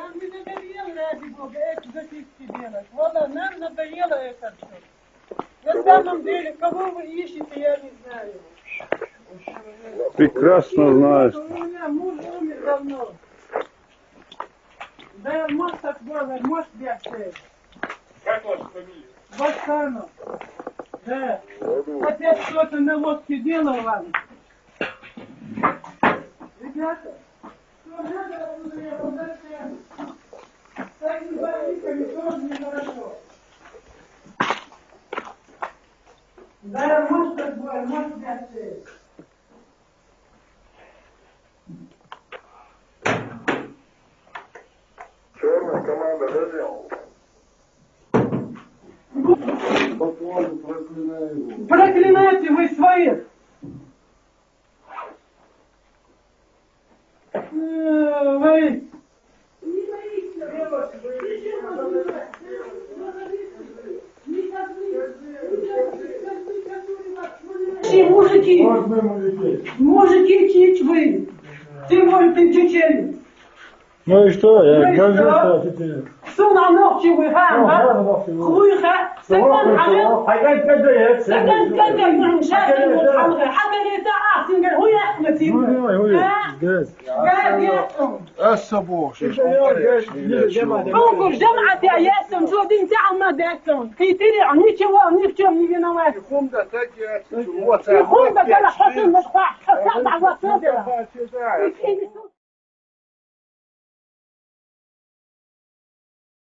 Я не надоела, я диgo, эти записки делать. Вона нам надоело это все. На самом деле, кого вы ищете, я не знаю. Прекрасно знаешь. У меня муж умер давно. Да, мост такой, мост бегает. Как ваша фамилия? Басканов. Да. Опять что-то на лодке делал вам. Ребята, что надо, я возвращаюсь. С такими больниками тоже нехорошо. Да, мост такой, мост бегает. Черная команда дозел. Поклону проклинаю. Проклинайте вы своих! Вы... Мужики, мужики, чуть вы, тем более ты чеченец. Ну и что? Я Ну и говорю, что? что теперь. Суна ногти вы, خويها سكن على حاجات كده سكن كذا من شاكل والحمد حتى يتعاطي هو يحمتي قاعد يحكم الصبوح انظر جمعة ياسم شو دين تاع ما داكم كي تري عني شو نفتم يبينا واحد يقوم ده تجي يقوم بقى حسن مصباح حسن على صدره